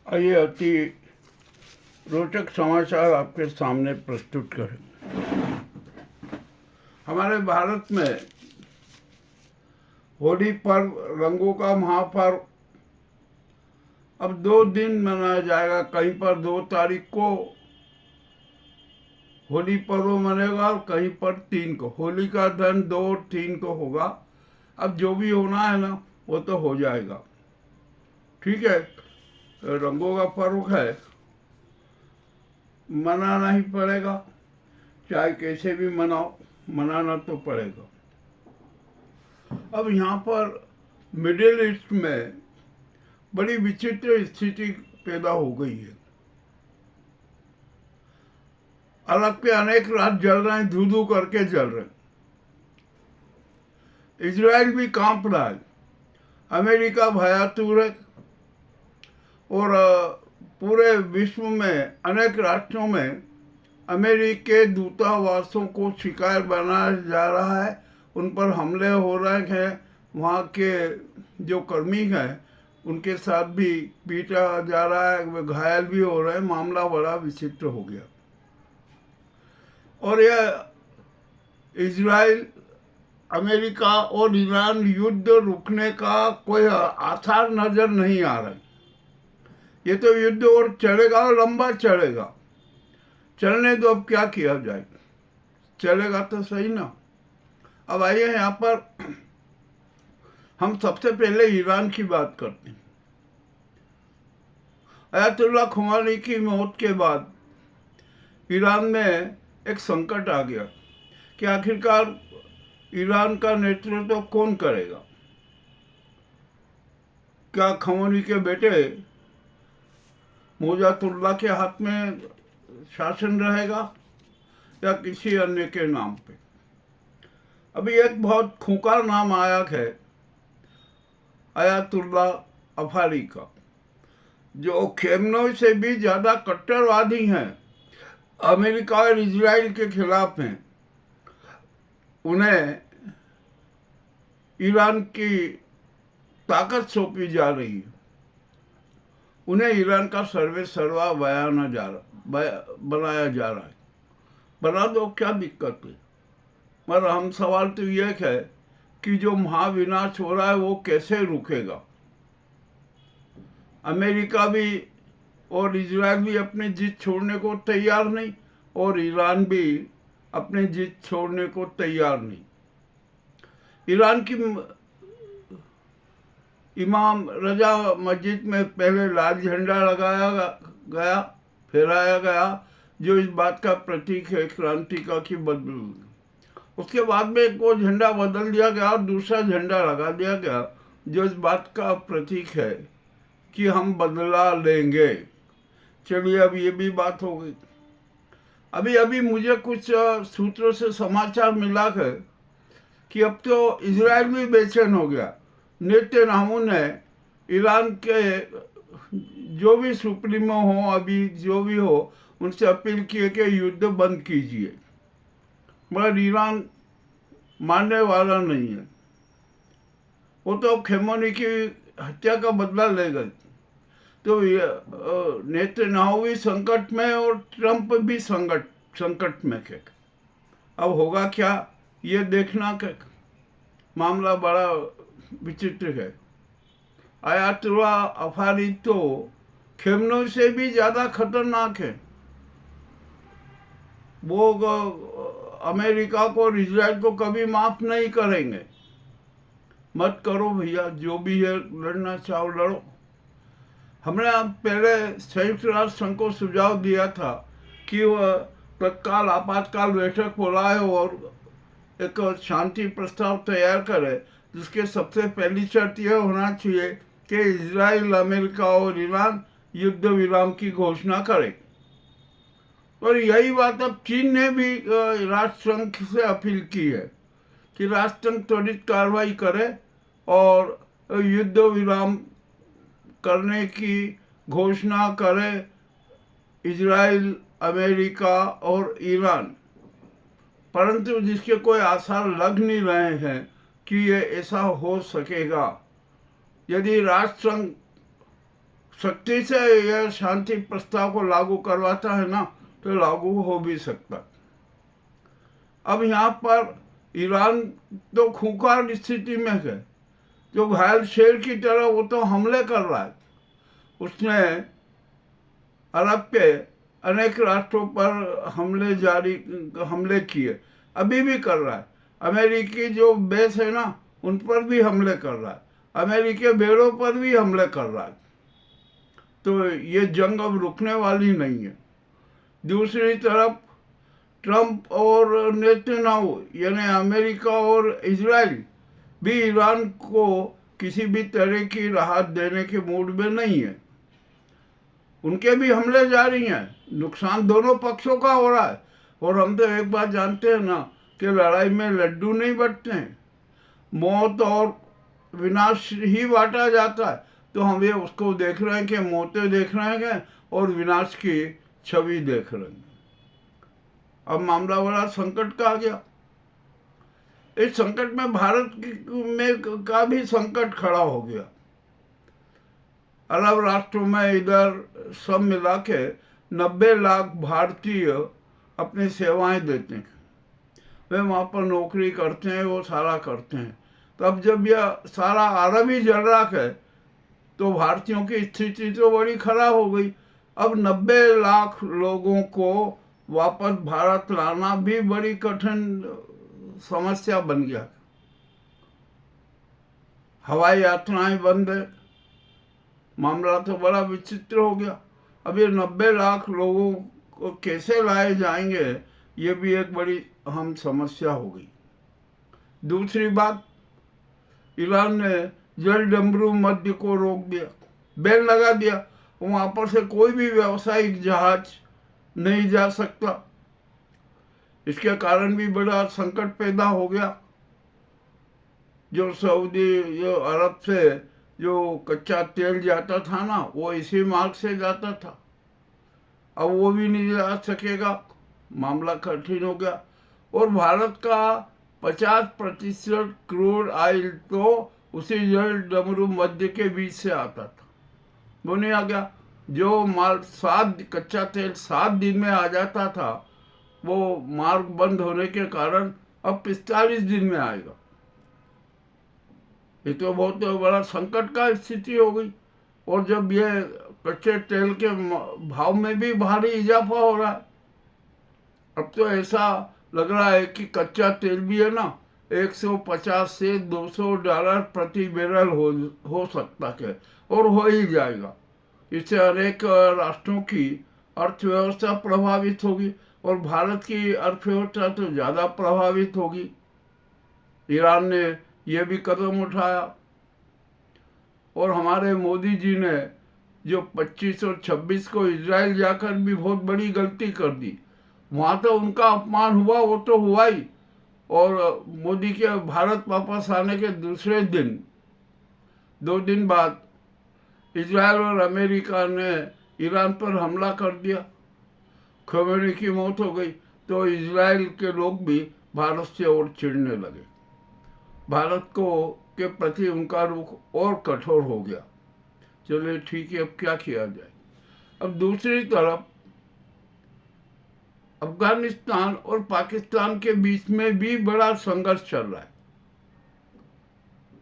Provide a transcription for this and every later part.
आइए अति रोचक समाचार आपके सामने प्रस्तुत करें। हमारे भारत में होली पर्व, रंगों का महापर्व अब 2 दिन मनाया जाएगा। कहीं पर 2 तारीख को होली पर्व मनेगा और कहीं पर 3 को। होली का दहन 2 और 3 को होगा। अब जो भी होना है ना, वो तो हो जाएगा। ठीक है, रंगों का पर्व है, मनाना ही पड़ेगा। चाहे कैसे भी मनाओ, मनाना तो पड़ेगा। अब यहाँ पर मिडिल ईस्ट में बड़ी विचित्र स्थिति पैदा हो गई है। अरब के अनेक राज्य जल रहे हैं, धू धू करके जल रहे हैं। इजराइल भी कांप रहा है, अमेरिका भयातुर है और पूरे विश्व में अनेक राष्ट्रों में अमेरिकी दूतावासों को शिकार बनाया जा रहा है। उन पर हमले हो रहे हैं। वहाँ के जो कर्मी हैं उनके साथ भी पीटा जा रहा है, वे घायल भी हो रहे हैं। मामला बड़ा विचित्र हो गया और यह इजराइल, अमेरिका और ईरान युद्ध रुकने का कोई आसार नजर नहीं आ रहा। ये तो युद्ध और चलेगा और लंबा चलेगा। चलने दो, अब क्या किया जाए, चलेगा तो सही ना। अब आइए यहाँ पर हम सबसे पहले ईरान की बात करते हैं। अयतुल्ला खुमैनी की मौत के बाद ईरान में एक संकट आ गया कि आखिरकार ईरान का नेतृत्व तो कौन करेगा। क्या खुमैनी के बेटे मोजातुल्लाह के हाथ में शासन रहेगा या किसी अन्य के नाम पे। अभी एक बहुत खूंखार नाम आया है अयातुल्ला अफारी का, जो खेमनोई से भी ज़्यादा कट्टरवादी हैं, अमेरिका और इजराइल के खिलाफ हैं। उन्हें ईरान की ताकत सौंपी जा रही है। उन्हें ईरान का सर्वा बनाया जा रहा है। बना दो, क्या दिक्कत है। मगर हम सवाल तो ये है कि जो महाविनाश हो रहा है वो कैसे रुकेगा। अमेरिका भी और इजराइल भी अपनी जीत छोड़ने को तैयार नहीं और ईरान भी अपनी जीत छोड़ने को तैयार नहीं। ईरान की इमाम रजा मस्जिद में पहले लाल झंडा लगाया गया, फहराया गया, जो इस बात का प्रतीक है क्रांति का कि बदल। उसके बाद में वो झंडा बदल दिया गया और दूसरा झंडा लगा दिया गया, जो इस बात का प्रतीक है कि हम बदला लेंगे। चलिए, अब ये भी बात हो गई। अभी मुझे कुछ सूत्रों से समाचार मिला है कि अब तो इजराइल भी बेचैन हो गया। नेतन्याहू ने ईरान के जो भी सुप्रीमो हो, अभी जो भी हो, उनसे अपील की है कि युद्ध बंद कीजिए, मगर ईरान मानने वाला नहीं है। वो तो खेमोनी की हत्या का बदला ले गए। तो नेतन्याहू भी संकट में और ट्रंप भी संकट में है। अब होगा क्या, ये देखना के मामला बड़ा विचित्र है। अयातुल्ला अफारी तो खेमनोई से भी ज़्यादा खतरनाक है। वो अमेरिका को और इजराइल को कभी माफ नहीं करेंगे। मत करो भैया, जो भी है लड़ना चाहो लड़ो। हमने पहले संयुक्त राष्ट्र संघ को सुझाव दिया था कि वह तत्काल आपातकाल बैठक बुलाए और एक शांति प्रस्ताव तैयार करे, जिसके सबसे पहली शर्त यह होना चाहिए कि इजराइल, अमेरिका और ईरान युद्ध विराम की घोषणा करे। और यही बात अब चीन ने भी राष्ट्रसंघ से अपील की है कि राष्ट्रसंघ त्वरित कार्रवाई करे और युद्ध विराम करने की घोषणा करे, इजराइल, अमेरिका और ईरान। परंतु जिसके कोई आसार लग नहीं रहे हैं कि ये ऐसा हो सकेगा। यदि राष्ट्रसंघ सख्ती से यह शांति प्रस्ताव को लागू करवाता है ना, तो लागू हो भी सकता। अब यहाँ पर ईरान तो खूंखार स्थिति में है, जो घायल शेर की तरह वो तो हमले कर रहा है। उसने अरब के अनेक राष्ट्रों पर हमले किए, अभी भी कर रहा है। अमेरिकी जो बेस है ना, उन पर भी हमले कर रहा है, अमेरिकी बेड़ों पर भी हमले कर रहा है। तो ये जंग अब रुकने वाली नहीं है। दूसरी तरफ ट्रंप और नेतन्याहू यानी अमेरिका और इजराइल भी ईरान को किसी भी तरह की राहत देने के मूड में नहीं है। उनके भी हमले जारी हैं, नुकसान दोनों पक्षों का हो रहा है। और हम तो एक बात जानते हैं ना कि लड़ाई में लड्डू नहीं बंटते हैं, मौत और विनाश ही बांटा जाता है। तो हम ये उसको देख रहे हैं कि मौतें देख रहे हैं और विनाश की छवि देख रहे हैं। अब मामला बड़ा संकट का आ गया। इस संकट में भारत में का भी संकट खड़ा हो गया। अरब राष्ट्रों में इधर सब मिला के 90 लाख भारतीय अपनी सेवाएं देते हैं, वे वहाँ पर नौकरी करते हैं, वो सारा करते हैं। तब जब यह सारा अरब ही जल रहा है तो भारतीयों की स्थिति तो बड़ी खराब हो गई। अब 90 लाख लोगों को वापस भारत लाना भी बड़ी कठिन समस्या बन गया। हवाई यात्राएं बंद है, मामला तो बड़ा विचित्र हो गया। अब ये 90 लाख लोगों को कैसे लाए जाएंगे, ये भी एक बड़ी अहम समस्या हो गई। दूसरी बात, ईरान ने जलडमरू मध्य को रोक दिया, बैन लगा दिया। वहाँ पर से कोई भी व्यावसायिक जहाज नहीं जा सकता। इसके कारण भी बड़ा संकट पैदा हो गया। जो अरब से जो कच्चा तेल जाता था ना, वो इसी मार्ग से जाता था, अब वो भी नहीं जा सकेगा, मामला कठिन हो गया। और भारत का 50% क्रूड ऑयल तो उसी जलडमरू मध्य के बीच से आता था, वो नहीं आ गया। जो माल कच्चा तेल 7 दिन में आ जाता था, वो मार्ग बंद होने के कारण अब 45 दिन में आएगा। ये तो बहुत बड़ा संकट का स्थिति हो गई। और जब ये कच्चे तेल के भाव में भी भारी इजाफा हो रहा है, अब तो ऐसा लग रहा है कि कच्चा तेल भी है ना 150 से $200 प्रति बैरल हो सकता है, और हो ही जाएगा। इससे अनेक राष्ट्रों की अर्थव्यवस्था प्रभावित होगी, और भारत की अर्थव्यवस्था तो ज़्यादा प्रभावित होगी। ईरान ने यह भी कदम उठाया, और हमारे मोदी जी ने जो 25 और 26 को इजराइल जाकर भी बहुत बड़ी गलती कर दी। वहाँ तो उनका अपमान हुआ, वो तो हुआ ही। और मोदी के भारत वापस आने के दूसरे दिन, 2 दिन बाद, इजराइल और अमेरिका ने ईरान पर हमला कर दिया, खमेनी की मौत हो गई। तो इजराइल के लोग भी भारत से और चिढ़ने लगे, भारत को के प्रति उनका रुख और कठोर हो गया। चलिए ठीक है, अब क्या किया जाए। अब दूसरी तरफ अफगानिस्तान और पाकिस्तान के बीच में भी बड़ा संघर्ष चल रहा है।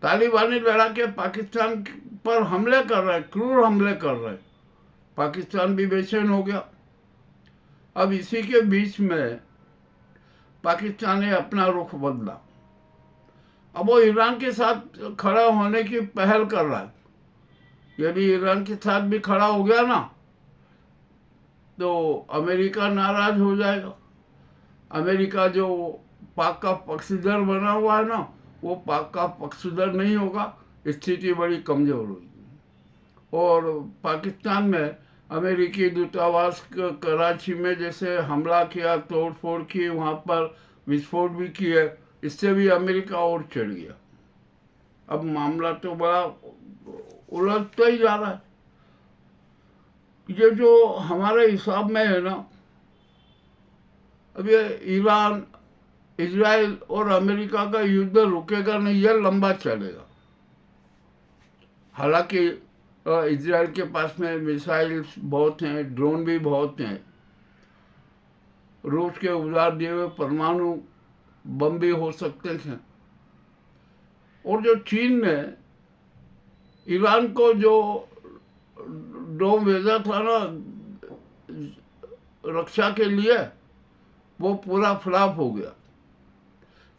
तालिबानी लड़ाके पाकिस्तान पर हमले कर रहे हैं, क्रूर हमले कर रहे हैं। पाकिस्तान भी बेचैन हो गया। अब इसी के बीच में पाकिस्तान ने अपना रुख बदला। अब वो ईरान के साथ खड़ा होने की पहल कर रहा है। यदि ईरान के साथ भी खड़ा हो गया ना, तो अमेरिका नाराज हो जाएगा। अमेरिका जो पाक का पक्षधर बना हुआ है ना, वो पाक का पक्षधर नहीं होगा, स्थिति बड़ी कमजोर होगी। और पाकिस्तान में अमेरिकी दूतावास कराची में जैसे हमला किया, तोड़फोड़ की, वहाँ पर विस्फोट भी किए, इससे भी अमेरिका और चढ़ गया। अब मामला तो बड़ा उलझता ही जा रहा है। ये जो हमारे हिसाब में है ना, अब ये ईरान, इजराइल और अमेरिका का युद्ध रुकेगा नहीं, यह लंबा चलेगा। हालांकि इजराइल के पास में मिसाइल बहुत हैं, ड्रोन भी बहुत हैं, रूस के उधार दिए हुए परमाणु बम भी हो सकते हैं। और जो चीन ने ईरान को जो ड्रोन भेजा था ना रक्षा के लिए, वो पूरा फ्लॉप हो गया।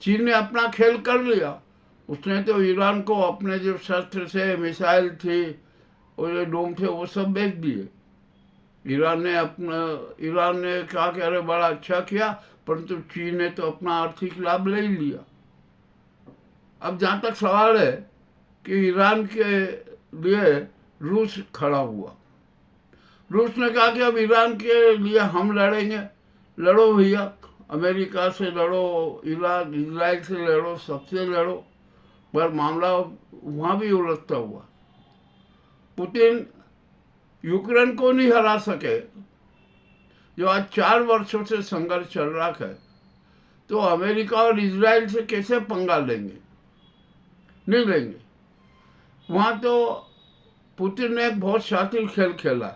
चीन ने अपना खेल कर लिया। उसने तो ईरान को अपने जो शस्त्र से, मिसाइल थी और ये ड्रोन थे, वो सब बेच दिए। ईरान ने क्या कह रहे, बड़ा अच्छा किया, परंतु चीन ने तो अपना आर्थिक लाभ ले ही लिया। अब जहाँ तक सवाल है कि ईरान के लिए रूस खड़ा हुआ। रूस ने कहा कि अब ईरान के लिए हम लड़ेंगे। लड़ो भैया, अमेरिका से लड़ो, इजराइल से लड़ो, सबसे लड़ो। पर मामला वहाँ भी उलझता हुआ। पुतिन यूक्रेन को नहीं हरा सके, जो आज 4 वर्षों से संघर्ष चल रहा है, तो अमेरिका और इजराइल से कैसे पंगा लेंगे? नहीं लेंगे। वहाँ तो पुतिन ने एक बहुत शातिर खेल खेला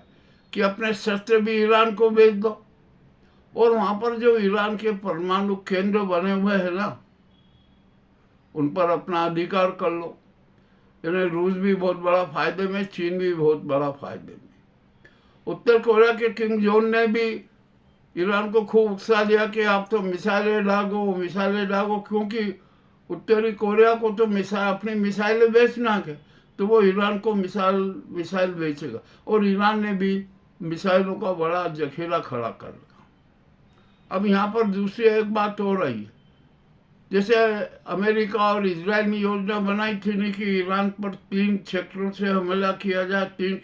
कि अपने शस्त्र भी ईरान को बेच दो, और वहाँ पर जो ईरान के परमाणु केंद्र बने हुए हैं ना, उन पर अपना अधिकार कर लो। यानी रूस भी बहुत बड़ा फायदे में, चीन भी बहुत बड़ा फायदे में। उत्तर कोरिया के किम जोंग ने भी ईरान को खूब उत्साह दिया कि आप तो मिसाइलें दागो, क्योंकि उत्तरी कोरिया को तो अपनी मिसाइलें बेचना है, तो वो ईरान को मिसाइल बेचेगा। और ईरान ने भी मिसाइलों का बड़ा जखीरा खड़ा कर रखा। अब यहाँ पर दूसरी एक बात हो रही है, जैसे अमेरिका और इजराइल ने योजना बनाई थी नहीं कि ईरान पर 3 क्षेत्रों से हमला किया जाए, 3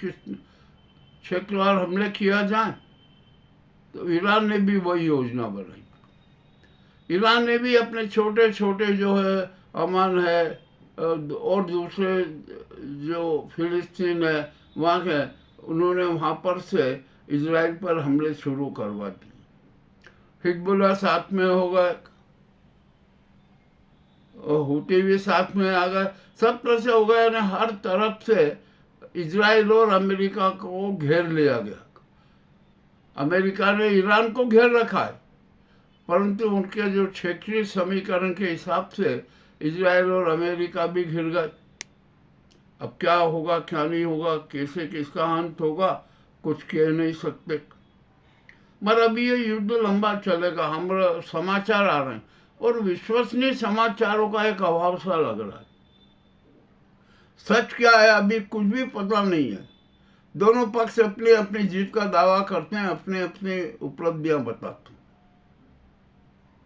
क्षेत्रवार हमले किया जाए, तो ईरान ने भी वही योजना बनाई। ईरान ने भी अपने छोटे छोटे जो है अमान है और दूसरे जो फिलिस्तीन है वहाँ के, उन्होंने वहाँ पर से इजराइल पर हमले शुरू करवा दिए। हिजबुल्लाह साथ में हो गए और हुती भी साथ में आ गए, सब तरह से हो गए। हर तरफ से इजराइल और अमेरिका को घेर लिया गया। अमेरिका ने ईरान को घेर रखा है, परंतु उनके जो क्षेत्रीय समीकरण के हिसाब से इजराइल और अमेरिका भी घिर गए। अब क्या होगा, क्या नहीं होगा, कैसे किसका अंत होगा, कुछ कह नहीं सकते। मगर अभी ये युद्ध लंबा चलेगा। हम समाचार आ रहे हैं और विश्वसनीय समाचारों का एक अभाव सा लग रहा है। सच क्या है अभी कुछ भी पता नहीं है। दोनों पक्ष अपनी अपनी जीत का दावा करते हैं, अपने अपने उपलब्धियां बताते हैं।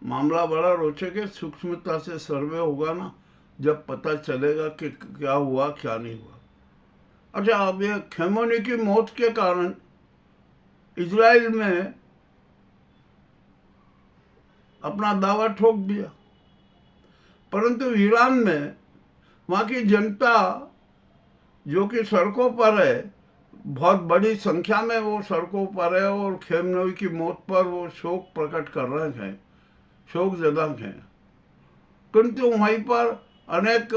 मामला बड़ा रोचक है। सूक्ष्मता से सर्वे होगा ना, जब पता चलेगा कि क्या हुआ क्या नहीं हुआ। अच्छा, अब ये खेमोनी की मौत के कारण इजराइल में अपना दावा ठोक दिया, परंतु ईरान में वहाँ की जनता जो कि सड़कों पर है, बहुत बड़ी संख्या में वो सड़कों पर है और खेमनोई की मौत पर वो शोक प्रकट कर रहे हैं, शोक जदा हैं। किंतु वहीं पर अनेक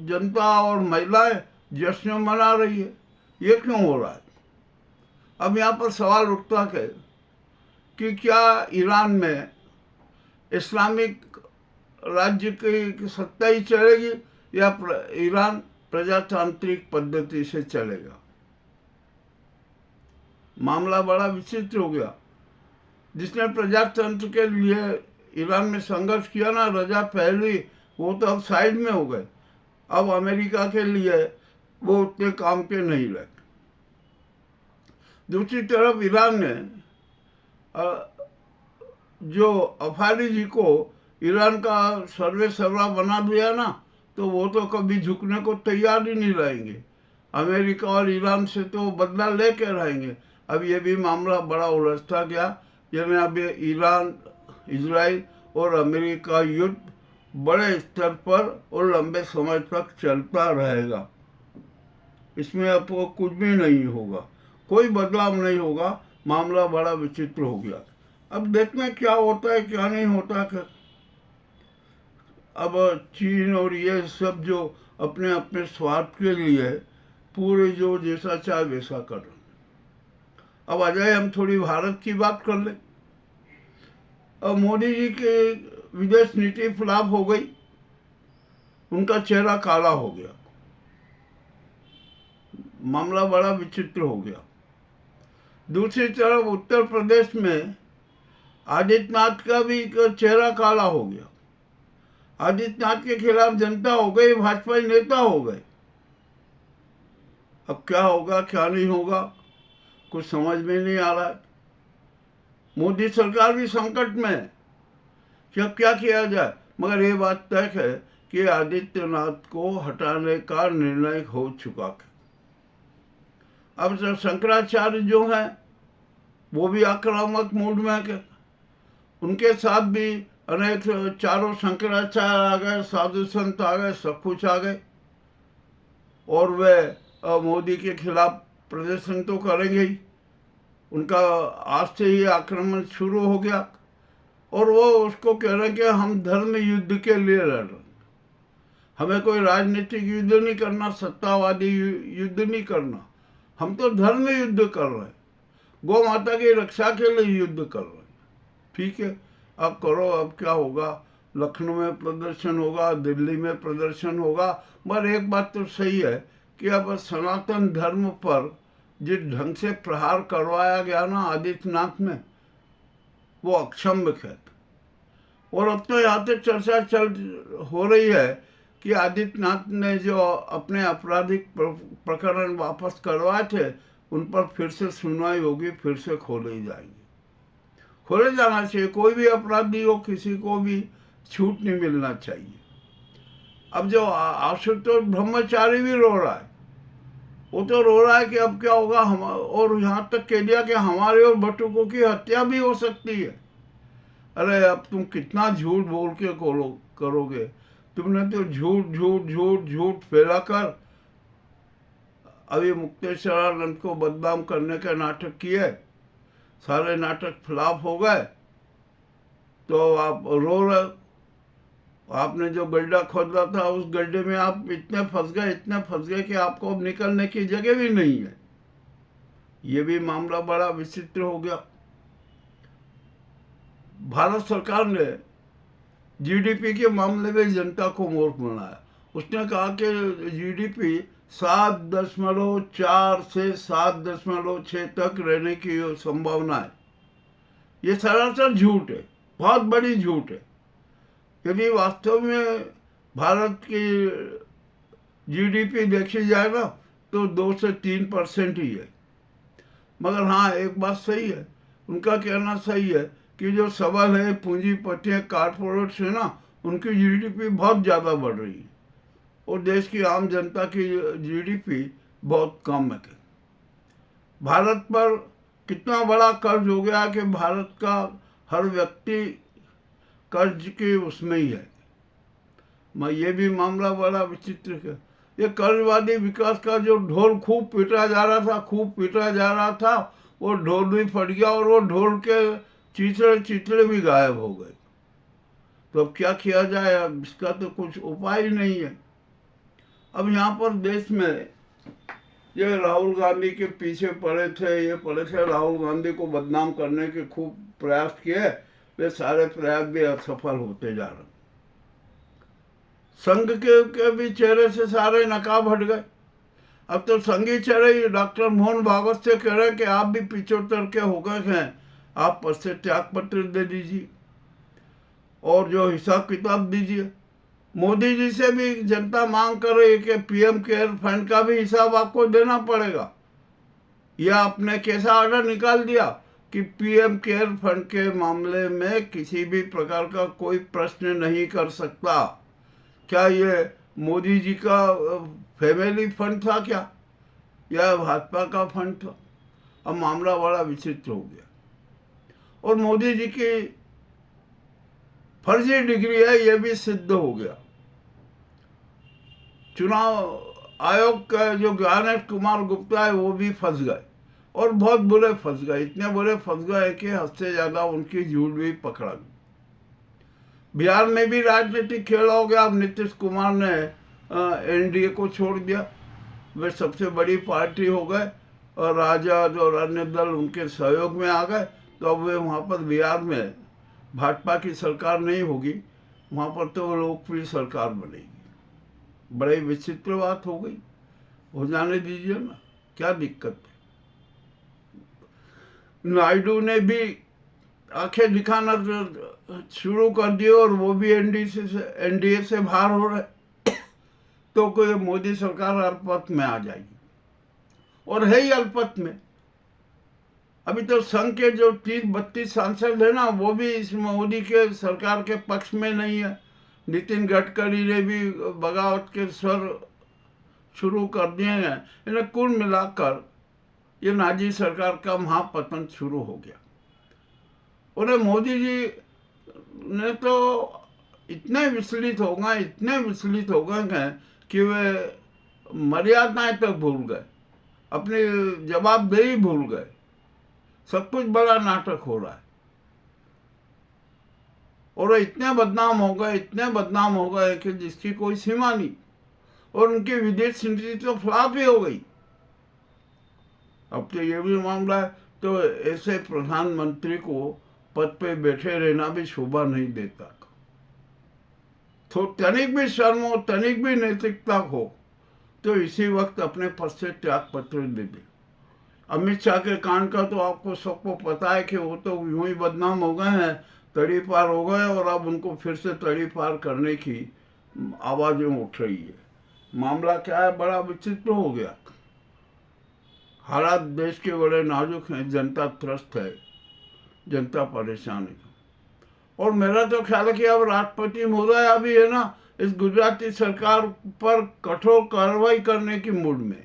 जनता और महिलाएं जश्न मना रही है। ये क्यों हो रहा है? अब यहाँ पर सवाल उठता है कि क्या ईरान में इस्लामिक राज्य की सत्ता ही चलेगी या ईरान प्रजातांत्रिक पद्धति से चलेगा? मामला बड़ा विचित्र हो गया। जिसने प्रजातंत्र के लिए ईरान में संघर्ष किया ना, रजा पहलवी, वो तो अब साइड में हो गए। अब अमेरिका के लिए वो उतने काम के नहीं लगे। दूसरी तरफ ईरान ने जो अफारी जी को ईरान का सर्वे सर्वा बना दिया ना, तो वो तो कभी झुकने को तैयार ही नहीं रहेंगे। अमेरिका और ईरान से तो बदला लेके रहेंगे। अब ये भी मामला बड़ा उलझता गया। यानी अब ये ईरान, इजराइल और अमेरिका युद्ध बड़े स्तर पर और लंबे समय तक चलता रहेगा। इसमें अब कुछ भी नहीं होगा, कोई बदलाव नहीं होगा। मामला बड़ा विचित्र हो गया। अब देखना क्या होता है क्या नहीं होता है। अब चीन और ये सब जो अपने अपने स्वार्थ के लिए पूरे जो जैसा चाहे वैसा कर रहे हैं। अब आ जाए हम थोड़ी भारत की बात कर लें। अब मोदी जी की विदेश नीति फ्लॉप हो गई, उनका चेहरा काला हो गया, मामला बड़ा विचित्र हो गया। दूसरी तरफ उत्तर प्रदेश में आदित्यनाथ का भी चेहरा काला हो गया। आदित्यनाथ के खिलाफ जनता हो गई, भाजपा नेता हो गए। अब क्या होगा क्या नहीं होगा कुछ समझ में नहीं आ रहा है। मोदी सरकार भी संकट में है कि अब क्या किया जाए, मगर ये बात तय है कि आदित्यनाथ को हटाने का निर्णय हो चुका है। अब शंकराचार्य जो हैं वो भी आक्रामक मूड में है, उनके साथ भी अनेक चारों शंकराचार्य आ गए, साधु संत आ गए, सब कुछ आ गए, और वे मोदी के खिलाफ प्रदर्शन तो करेंगे ही। उनका आज से ही आक्रमण शुरू हो गया और वो उसको कह रहे हैं कि हम धर्म युद्ध के लिए लड़ रहे हैं, हमें कोई राजनीतिक युद्ध नहीं करना, सत्तावादी युद्ध नहीं करना, हम तो धर्म युद्ध कर रहे हैं, गौ माता की रक्षा के लिए युद्ध कर रहे हैं। ठीक है, अब करो, अब क्या होगा, लखनऊ में प्रदर्शन होगा, दिल्ली में प्रदर्शन होगा, मगर एक बात तो सही है कि अब सनातन धर्म पर जिस ढंग से प्रहार करवाया गया ना आदित्यनाथ में, वो अक्षम्य है। और अब तो यहाँ तक चर्चा हो रही है कि आदित्यनाथ ने जो अपने आपराधिक प्रकरण वापस करवाए थे उन पर फिर से सुनवाई होगी, फिर से खोले जाएंगे। खोले जाना चाहिए, कोई भी अपराधी हो, किसी को भी छूट नहीं मिलना चाहिए। अब जो आशुतोष ब्रह्मचारी भी रो रहा है, वो तो रो रहा है कि अब क्या होगा, हम, और यहाँ तक कह दिया कि हमारे और बटुकों की हत्या भी हो सकती है। अरे अब तुम कितना झूठ बोल के करोगे, तुमने तो झूठ झूठ झूठ झूठ फैला कर अभी मुक्तेश्वरानंद को बदनाम करने के नाटक किए, सारे नाटक फ्लॉप हो गए, तो आप रो रहे। आपने जो गड्ढा खोदा था उस गड्ढे में आप इतने फंस गए कि आपको अब निकलने की जगह भी नहीं है। ये भी मामला बड़ा विचित्र हो गया। भारत सरकार ने जीडीपी के मामले में जनता को मूर्ख बनाया। उसने कहा कि जीडीपी 7.4 से 7.6 तक रहने की संभावना है। ये सरासर झूठ है, बहुत बड़ी झूठ है। यदि वास्तव में भारत की जीडीपी देखी जाए ना तो 2 से 3% ही है। मगर हाँ, एक बात सही है, उनका कहना सही है कि जो सबल है, पूंजीपति कारपोरेट्स है ना, उनकी जीडीपी बहुत ज़्यादा बढ़ रही है और देश की आम जनता की जीडीपी बहुत कम है। भारत पर कितना बड़ा कर्ज हो गया कि भारत का हर व्यक्ति कर्ज के उसमें ही है। मैं ये भी मामला बड़ा विचित्र है। ये कर्जवादी विकास का जो ढोल खूब पीटा जा रहा था, वो ढोल भी फट गया और वो ढोल के चिथड़े भी गायब हो गए। तो अब क्या किया जाए, अब इसका तो कुछ उपाय ही नहीं है। अब यहाँ पर देश में ये राहुल गांधी के पीछे पड़े थे, राहुल गांधी को बदनाम करने के खूब प्रयास किए, वे सारे प्रयास भी असफल होते जा रहे। संघ के भी चेहरे से सारे नकाब हट गए। अब तो संघी चेहरे डॉक्टर मोहन भागवत से कह रहे हैं कि आप भी 75 के हो गए हैं, आप पद से त्याग पत्र दे दीजिए और जो हिसाब किताब दीजिए। मोदी जी से भी जनता मांग कर रही है कि पीएम केयर फंड का भी हिसाब आपको देना पड़ेगा। यह आपने कैसा ऑर्डर निकाल दिया कि पीएम केयर फंड के मामले में किसी भी प्रकार का कोई प्रश्न नहीं कर सकता। क्या ये मोदी जी का फैमिली फंड था क्या, या भाजपा का फंड था? अब मामला बड़ा विचित्र हो गया और मोदी जी की फर्जी डिग्री है यह भी सिद्ध हो गया। चुनाव आयोग का जो ज्ञानेश कुमार गुप्ता है वो भी फंस गए और बहुत बुरे फंस गए, इतने बुरे फंस गए कि हद से ज़्यादा उनकी झूठ भी पकड़ा गई। बिहार में भी राजनीतिक खेल हो गया। अब नीतीश कुमार ने एनडीए को छोड़ दिया वे सबसे बड़ी पार्टी हो गए और राजद और अन्य दल उनके सहयोग में आ गए, तो अब वे वहाँ पर बिहार में भाजपा की सरकार नहीं होगी, वहाँ पर तो लोकप्रिय सरकार बनेगी। बड़ी विचित्र बात हो गई, हो जाने दीजिए ना, क्या दिक्कत है। नायडू ने भी आंखें दिखाना शुरू कर दिए और वो भी एनडीए से बाहर हो रहे, तो कोई मोदी सरकार अल्पमत में आ जाएगी, और है ही अल्पमत में। अभी तो संघ के जो 30-32 सांसद है ना, वो भी इस मोदी के सरकार के पक्ष में नहीं है। नितिन गडकरी ने भी बगावत के स्वर शुरू कर दिए हैं। इन्हें कुल मिलाकर ये नाजी सरकार का महापतन शुरू हो गया। उन्हें मोदी जी ने तो इतने विचलित हो गए कि वे मर्यादाएं तक भूल गए, अपनी जवाबदेही भूल गए। सब कुछ बड़ा नाटक हो रहा है, और इतने बदनाम हो गए कि जिसकी कोई सीमा नहीं, और उनकी विदेश नीति तो फ्लॉप ही हो गई। अब तो ये भी मामला है, तो ऐसे प्रधानमंत्री को पद पे बैठे रहना भी शोभा नहीं देता। तो तनिक भी शर्म हो, तनिक भी नैतिकता हो, तो इसी वक्त अपने पद से त्याग पत्र दे दे। अमित शाह के कांड का तो आपको सबको पता है कि वो तो यूं ही बदनाम हो गए हैं, तड़ी पार हो गए, और अब उनको फिर से तड़ी पार करने की आवाजें उठ रही है। मामला क्या है, बड़ा विचित्र हो गया। हालात देश के बड़े नाजुक हैं, जनता त्रस्त है, जनता परेशान है। और मेरा तो ख्याल है कि अब राष्ट्रपति महोदय भी है ना, इस गुजराती सरकार पर कठोर कार्रवाई करने की मूड में।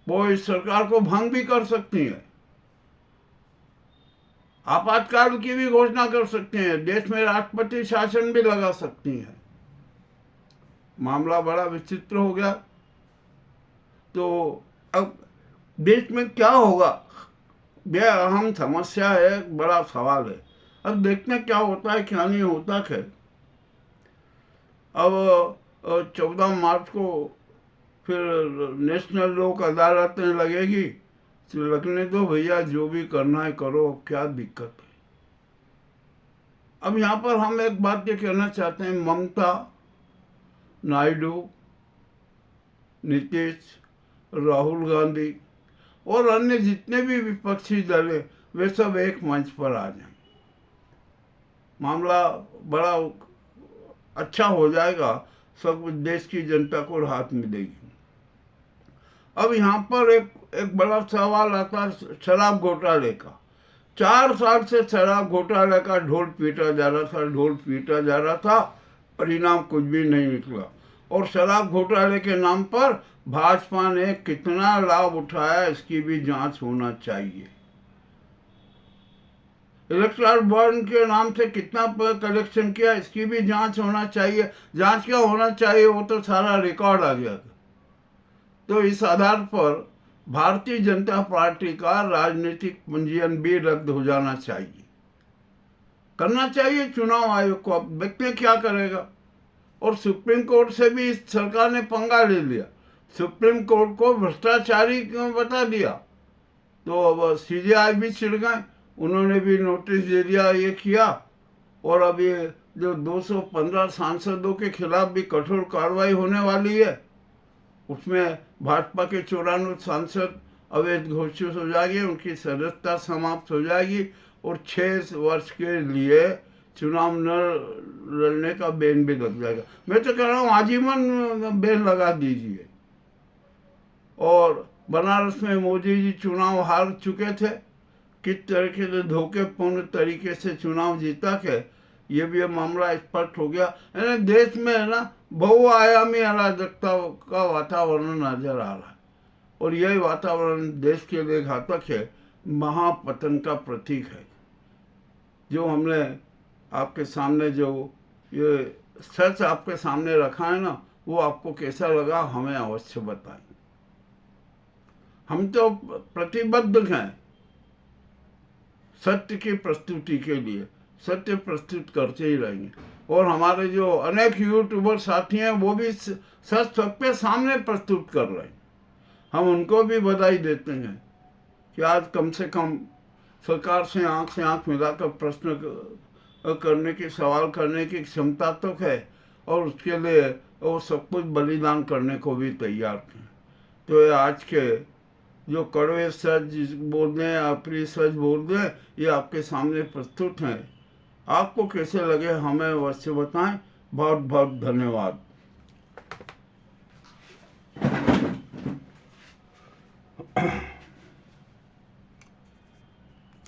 वो इस सरकार को भंग भी कर सकती है, आपातकाल की भी घोषणा कर सकते हैं, देश में राष्ट्रपति शासन भी लगा सकती है। मामला बड़ा विचित्र हो गया। तो अब देश में क्या होगा, यह अहम समस्या है, बड़ा सवाल है। अब देखते हैं क्या होता है, क्या नहीं होता। खैर, अब 14 मार्च को फिर नेशनल लोक अदालतें लगेगी, तो लगने दो भैया, जो भी करना है करो, क्या दिक्कत है। अब यहाँ पर हम एक बात ये कहना चाहते हैं, ममता, नायडू, नीतीश, राहुल गांधी और अन्य जितने भी विपक्षी दल है, वे सब एक मंच पर आ जाएं। मामला बड़ा अच्छा हो जाएगा, सब देश की जनता को राहत मिलेगी। अब यहाँ पर एक बड़ा सवाल आता है शराब घोटाले का। 4 साल से शराब घोटाले का ढोल पीटा जा रहा था, परिणाम कुछ भी नहीं निकला। और शराब घोटाले के नाम पर भाजपा ने कितना लाभ उठाया, इसकी भी जांच होना चाहिए। इलेक्टोरल बॉन्ड के नाम से कितना कलेक्शन किया, इसकी भी जांच होना चाहिए। जांच क्या होना चाहिए, वो तो सारा रिकॉर्ड आ गया था। तो इस आधार पर भारतीय जनता पार्टी का राजनीतिक पंजीयन भी रद्द हो जाना चाहिए, करना चाहिए चुनाव आयोग को। अब देखते हैं क्या करेगा। और सुप्रीम कोर्ट से भी इस सरकार ने पंगा ले लिया, सुप्रीम कोर्ट को भ्रष्टाचारी क्यों बता दिया, तो अब सीजेआई भी चिढ़ गए, उन्होंने भी नोटिस दे दिया, ये किया। और अब ये जो 215 सांसदों के खिलाफ भी कठोर कार्रवाई होने वाली है, उसमें भाजपा के 94 सांसद अवैध घोषित हो जाएंगे, उनकी सदस्यता समाप्त हो जाएगी, और 6 वर्ष के लिए चुनाव न लड़ने का बैन भी लग जाएगा। मैं तो कह रहा हूँ आजीवन बैन लगा दीजिए। और बनारस में मोदी जी चुनाव हार चुके थे, किस तरीके से धोखेपूर्ण तरीके से चुनाव जीता के, ये भी मामला स्पष्ट हो गया। यानी देश में है ना, बहुआयामी अराजकता का वातावरण नजर आ रहा है, और यही वातावरण देश के लिए घातक है, महापतन का प्रतीक है। जो हमने आपके सामने जो ये सच आपके सामने रखा है ना, वो आपको कैसा लगा हमें अवश्य बताएं। हम तो प्रतिबद्ध हैं सत्य की प्रस्तुति के लिए, सत्य प्रस्तुत करते ही रहेंगे। और हमारे जो अनेक यूट्यूबर साथी हैं वो भी सच सबके सामने प्रस्तुत कर रहे हैं। हम उनको भी बधाई देते हैं कि आज कम से कम सरकार से आंख मिलाकर प्रश्न करने की, सवाल करने की क्षमता तो है, और उसके लिए वो सब कुछ बलिदान करने को भी तैयार थे। तो ये आज के जो कड़वे सच बोल दें, अप्रिय सच बोल दें, ये आपके सामने प्रस्तुत हैं। आपको कैसे लगे हमें अवश्य बताएं। बहुत बहुत धन्यवाद।